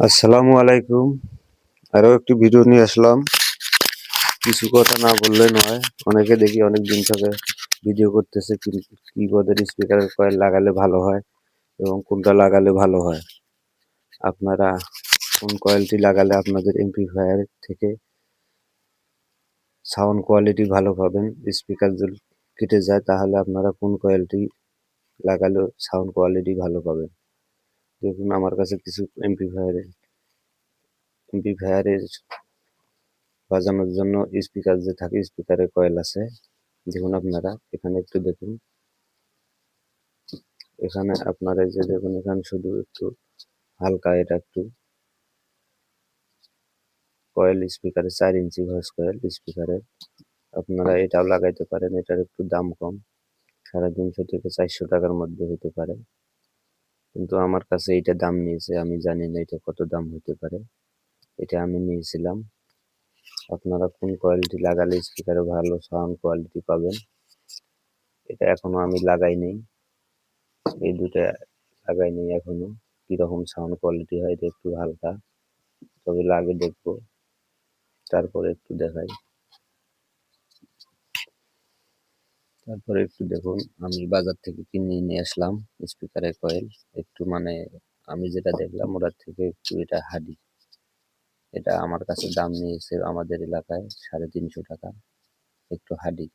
আসসালামু আলাইকুম। আরো একটি ভিডিও নিয়ে আসলাম। কিছু কথা না বললে নয়। অনেকে দেখি অনেকদিন থেকে ভিডিও করতেছে কিবোর্ডের স্পিকারের কয়েল লাগালে ভালো হয় এবং কোনটা লাগালে ভালো হয়। আপনারা কোন কয়েলটি লাগালে আপনাদের এমপ্লিফায়ার থেকে সাউন্ড কোয়ালিটি ভালো পাবেন। স্পিকার যদি কেটে যায় তাহলে আপনারা কোন কয়েলটি লাগালে সাউন্ড কোয়ালিটি ভালো পাবেন। দেখুন আমার কাছে কিছু এমপ্লিফায়ারের বাজানোর জন্য স্পিকার যে থাকে স্পিকারের কয়েল আছে। দেখুন আপনারা এখানে একটু দেখুন। এখানে আপনারা এই যে দেখুন এখানে শুধু একটু হালকা এটা একটু কয়েল স্পিকারের 4 ইঞ্চি ভয়েস কয়েল স্পিকারের। আপনারা এটাও লাগাইতে পারেন। এটার একটু দাম কম, 350 থেকে 400 টাকার মধ্যে হতে পারে। কিন্তু আমার কাছে এইটা দাম নিয়েছে, আমি জানি না এটা কত দাম হতে পারে। এটা আমি নিয়েছিলাম। আপনারা কোন কোয়ালিটি লাগালে স্পিকারে ভালো সাউন্ড কোয়ালিটি পাবেন। এটা এখনো আমি লাগাই নাই, এই দুটা লাগাই নাই এখনো। কিরকম সাউন্ড কোয়ালিটি হয় এটা একটু হালকা, তবে লাগে দেখবো, তারপরে একটু দেখাই। তারপরে একটু দেখুন, আমি বাজার থেকে কিনে নিয়ে আসলাম স্পিকারের কয়েল। একটু মানে আমি যেটা দেখলাম ওটার থেকে একটু এটা হার্ডি। এটা আমার কাছে দাম নিয়েছে আমাদের এলাকায় 350 টাকা। একটু হার্ডি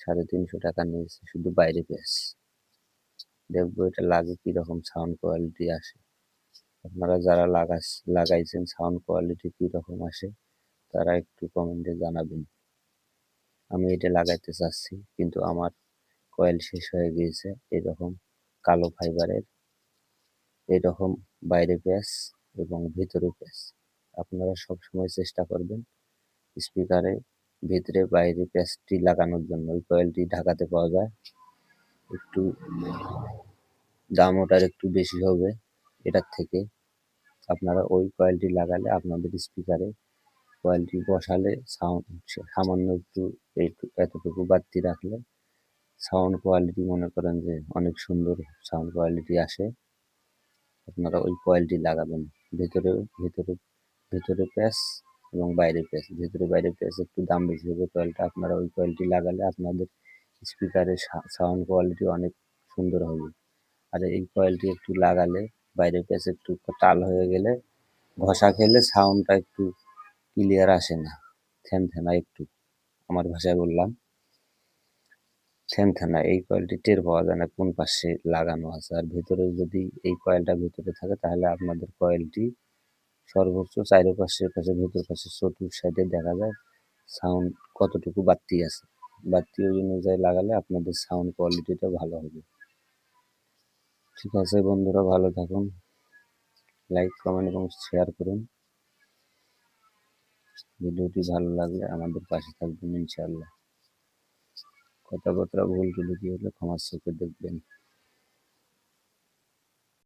350 টাকা নিয়েছে, শুধু বাইরে পেস। দেখবো এটা লাগে কিরকম সাউন্ড কোয়ালিটি আসে। আপনারা যারা লাগাইছেন সাউন্ড কোয়ালিটি কিরকম আসে তারা একটু কমেন্টে জানাবেন। আমি এটা লাগাইতে চাচ্ছি কিন্তু আমার কয়েল শেষ হয়ে গিয়েছে। এরকম কালো ফাইবারের, এরকম বাইরে প্যাচ এবং ভিতরে প্যাচ। আপনারা সবসময় চেষ্টা করবেন স্পিকারে ভিতরে বাইরে প্যাচটি লাগানোর জন্য। ওই কয়েলটি ঢাকাতে পাওয়া যায়, একটু দাম ওটার একটু বেশি হবে এটার থেকে। আপনারা ওই কয়েলটি লাগালে আপনাদের স্পিকারে কয়েলটি বসালে সাউন্ড সামান্য একটু এতটুকু বাড়তি রাখলে সাউন্ড কোয়ালিটি মনে করেন যে অনেক সুন্দর সাউন্ড কোয়ালিটি আসে। আপনারা ওই কয়েলটি লাগাবেন। ভেতরে ভেতরে ভেতরে প্যাচ এবং বাইরে প্যাচ। ভেতরে বাইরে প্যাচ একটু দাম বেশি হবে কয়েলটা। আপনারা ওই কয়েলটি লাগালে আপনাদের স্পিকারের সাউন্ড কোয়ালিটি অনেক সুন্দর হবে। আর এই কয়েলটি একটু লাগালে বাইরে প্যাচ একটু টাল হয়ে গেলে ঘষা খেলে সাউন্ডটা একটু ক্লিয়ার আসে না, থেনথেনা একটু। আমার ভাষায় বললাম থেনথেনা। এই কয়েলটি টের পাওয়া যায় না কোন পাশে লাগানো আছে। আর ভেতরে যদি এই কয়েলটা ভেতরে থাকে তাহলে আপনাদের কয়েলটি সর্বোচ্চ চারপাশে ভেতর পাশে চতুর সাইডে দেখা যায় সাউন্ড কতটুকু বাড়তি আছে। বাড়তি ওই অনুযায়ী লাগালে আপনাদের সাউন্ড কোয়ালিটিটা ভালো হবে। ঠিক আছে বন্ধুরা, ভালো থাকুন। লাইক, কমেন্ট এবং শেয়ার করুন। ভিডিওটি ভালো লাগলে আমাদের পাশে থাকবেন ইনশাআল্লাহ। কথাবার্তা ভুল ত্রুটি হলে ক্ষমার চোখে দেখবেন।